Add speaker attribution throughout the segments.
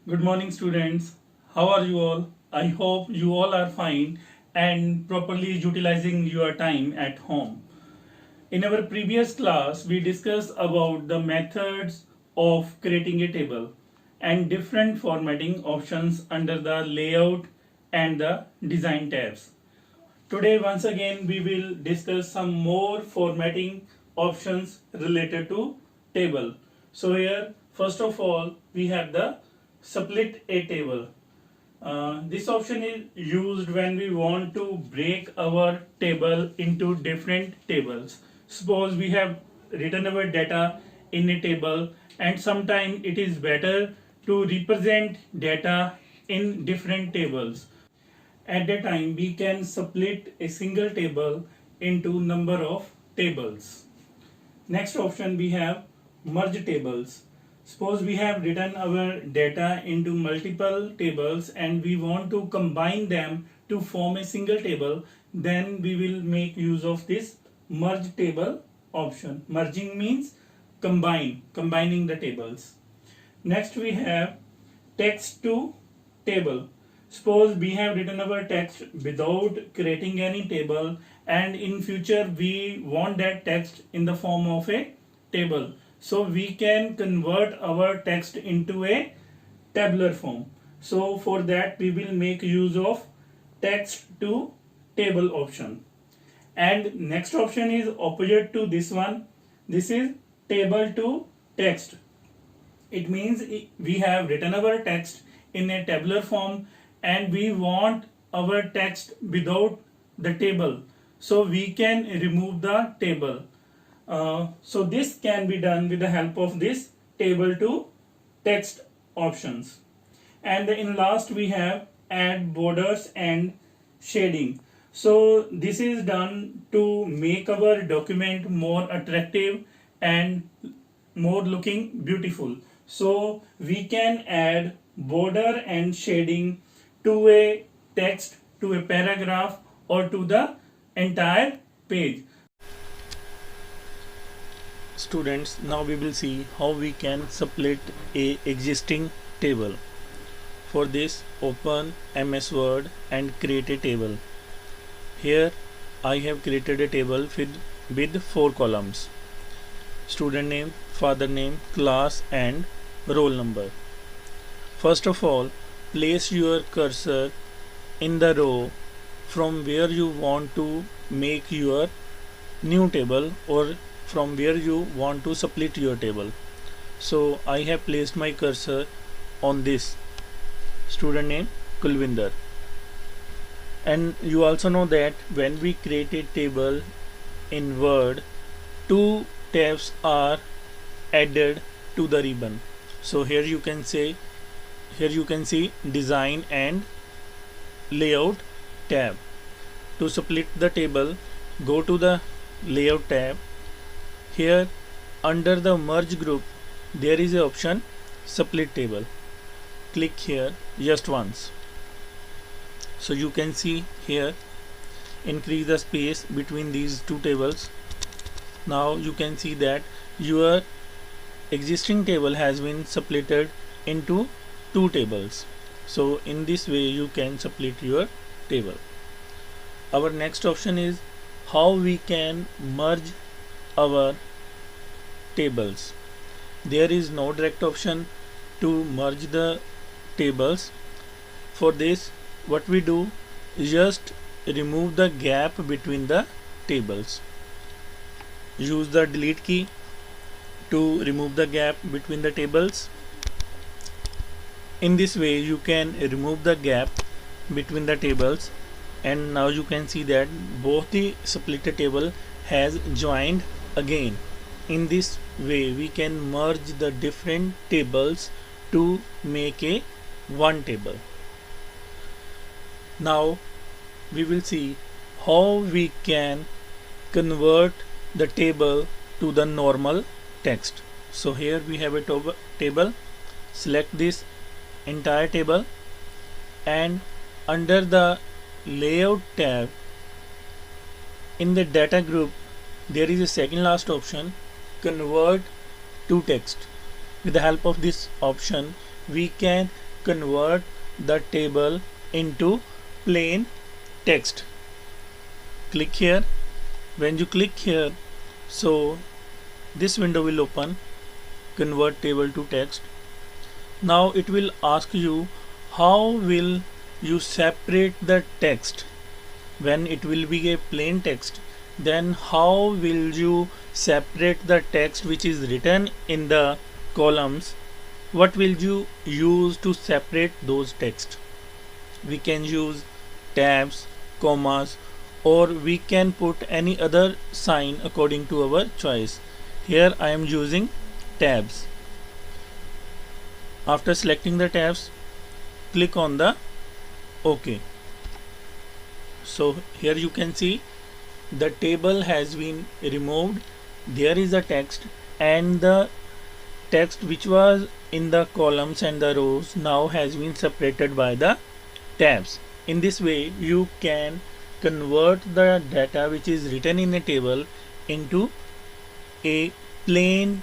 Speaker 1: Good morning, students. How are you all? I hope you all are fine and properly utilizing your time at home. In our previous class, we discussed about the methods of creating a table and different formatting options under the layout and the design tabs. Today, once again, we will discuss some more formatting options related to table. So here, first of all, we have the split a table. This option is used when we want to break our table into different tables. Suppose we have written our data in a table, and sometimes it is better to represent data in different tables. At that time, we can split a single table into number of tables. Next option we have merge tables. Suppose we have written our data into multiple tables and we want to combine them to form a single table, then we will make use of this merge table option. Merging means combining the tables. Next we have text to table. Suppose we have written our text without creating any table, and in future we want that text in the form of a table. So we can convert our text into a tabular form. So for that we will make use of text to table option. And next option is opposite to this one. This is table to text. It means we have written our text in a tabular form and we want our text without the table, so we can remove the table. So this can be done with the help of this table to text options. And in last we have add borders and shading. So this is done to make our document more attractive and more looking beautiful. So we can add border and shading to a text, to a paragraph, or to the entire page. Students, now we will see how we can split a existing table. For this, open MS Word and create a table. Here I have created a table with 4 columns: student name, father name, class and roll number. First of all, place your cursor in the row from where you want to make your new table or from where you want to split your table. So I have placed my cursor on this student name Kulvinder. And you also know that when we create a table in Word, 2 tabs are added to the ribbon. So here you can see design and layout tab. To split the table, go to the layout tab. Here under the merge group there is a option split table. Click here just once. So you can see here, increase the space between these 2 tables. Now you can see that your existing table has been splitted into 2 tables. So in this way you can split your table. Our next option is how we can merge our tables. There is no direct option to merge the tables. For this, what we do is just remove the gap between the tables. Use the delete key to remove the gap between the tables. In this way you can remove the gap between the tables, and now you can see that both the split table has joined again. In this way we can merge the different tables to make a one table. Now we will see how we can convert the table to the normal text. So here we have a table. Select this entire table, and under the layout tab in the data group there is a second last option, convert to text. With the help of this option we can convert the table into plain text. Click here. When you click here, so this window will open, convert table to text. Now it will ask you how will you separate the text. When it will be a plain text, then how will you separate the text which is written in the columns? What will you use to separate those text? We can use tabs, commas, or we can put any other sign according to our choice. Here I am using tabs. After selecting the tabs, click on the OK. So here you can see the table has been removed. There is a text, and the text which was in the columns and the rows now has been separated by the tabs. In this way you can convert the data which is written in a table into a plain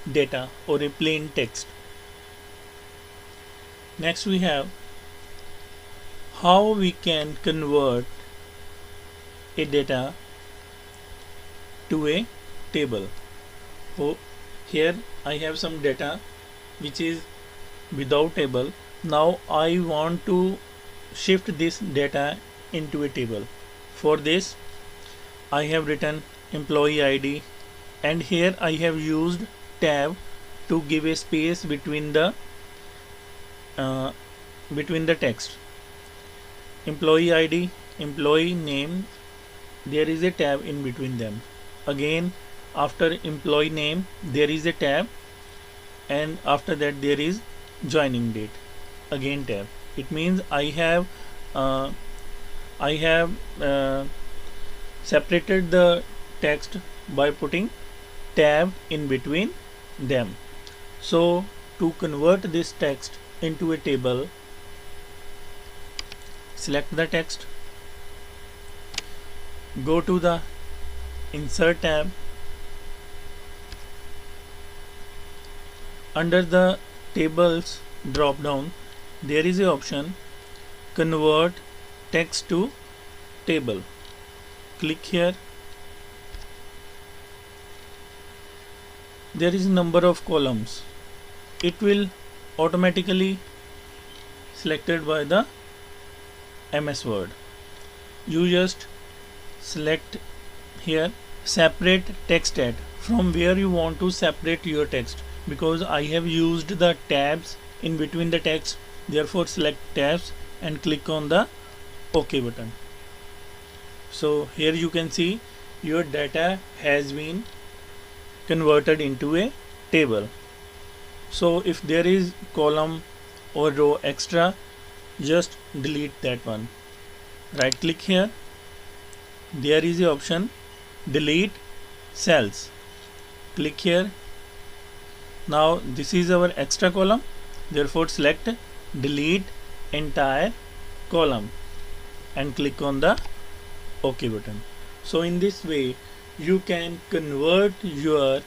Speaker 1: data or a plain text. Next we have how we can convert a data to a table. So here I have some data which is without table. Now I want to shift this data into a table. For this I have written employee ID, and here I have used tab to give a space between the text. Employee ID, employee name, there is a tab in between them. Again, after employee name there is a tab, and after that there is joining date, again tab. It means I have separated the text by putting tab in between them. So to convert this text into a table, select the text, go to the Insert tab. Under the tables drop down, there is an option convert text to table. Click here. There is a number of columns. It will automatically selected by the MS Word. You just select here separate text at, from where you want to separate your text. Because I have used the tabs in between the text, therefore select tabs and click on the OK button. So here you can see your data has been converted into a table. So if there is column or row extra, just delete that one. Right click here, there is the option delete cells. Click here. Now this is our extra column, therefore select delete entire column and click on the OK button. So in this way you can convert your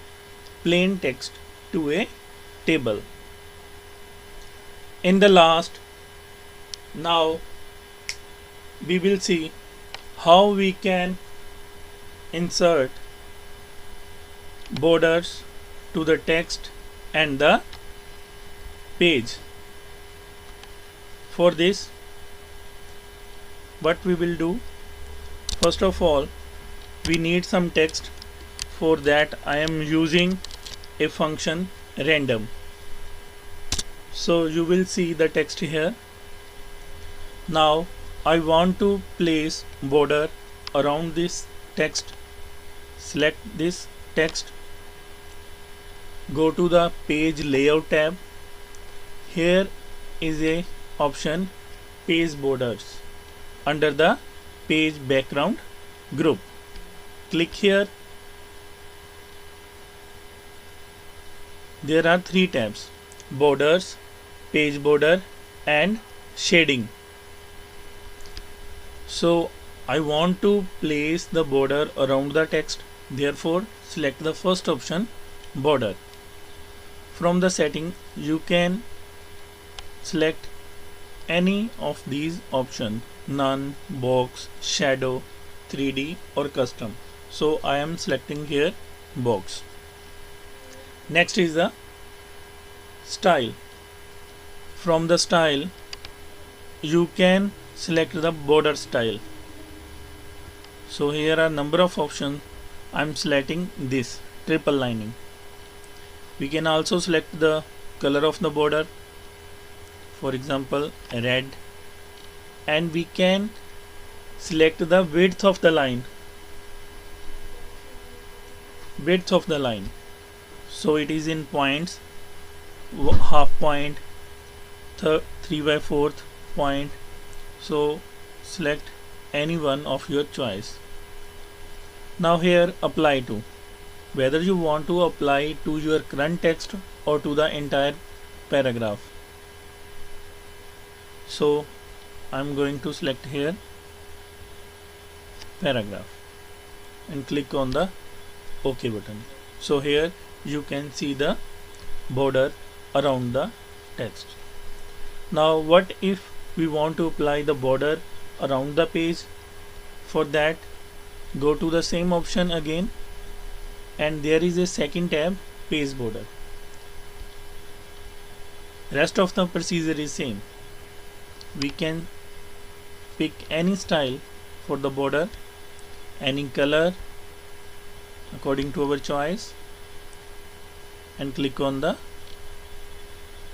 Speaker 1: plain text to a table. In the last, now we will see how we can insert borders to the text and the page. For this, what we will do, first of all we need some text. For that I am using a function random. So you will see the text here. Now I want to place border around this text. Select this text, go to the page layout tab. Here is a option page borders under the page background group. Click here. There are three tabs: borders, page border and shading. So I want to place the border around the text, therefore select the first option, border. From the setting you can select any of these options: none, box, shadow, 3D or custom. So I am selecting here box. Next is the style. From the style you can select the border style. So here are number of options. I'm selecting this triple lining. We can also select the color of the border, for example red, and we can select the width of the line. So it is in points, half point, 3/4 point. So select any one of your choice. Now here apply to, whether you want to apply to your current text or to the entire paragraph. So I'm going to select here paragraph and click on the OK button. So here you can see the border around the text. Now what if we want to apply the border around the page? For that, go to the same option again, and there is a second tab, page border. Rest of the procedure is same. We can pick any style for the border, any color according to our choice, and click on the,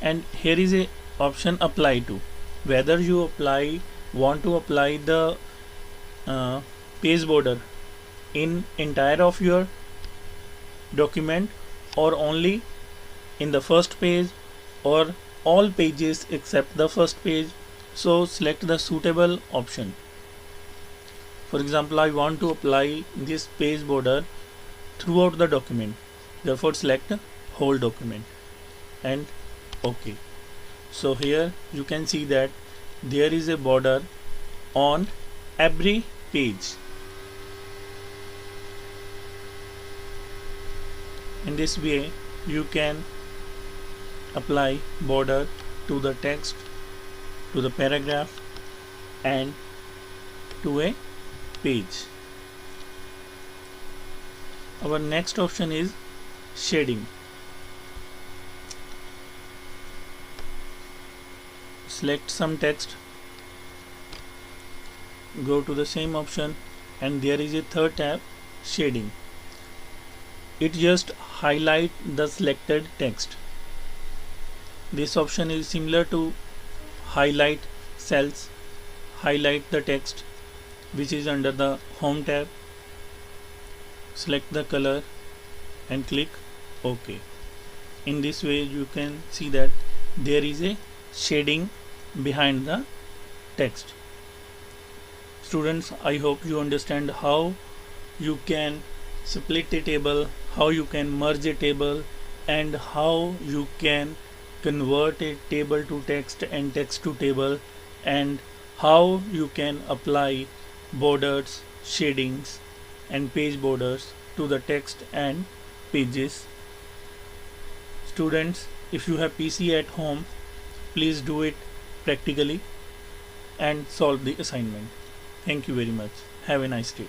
Speaker 1: and here is a option apply to, whether you want to apply the page border in entire of your document or only in the first page or all pages except the first page. So select the suitable option. For example, I want to apply this page border throughout the document, therefore select whole document and OK. So here you can see that there is a border on every page. In this way you can apply border to the text, to the paragraph and to a page. Our next option is shading. Select some text, go to the same option, and there is a third tab, shading. It just highlight the selected text. This option is similar to highlight cells, highlight the text which is under the home tab. Select the color and click OK. In this way you can see that there is a shading behind the text. Students, I hope you understand how you can split a table, how you can merge a table, and how you can convert a table to text and text to table, and how you can apply borders, shadings and page borders to the text and pages. Students, if you have PC at home, please do it practically and solve the assignment. Thank you very much. Have a nice day.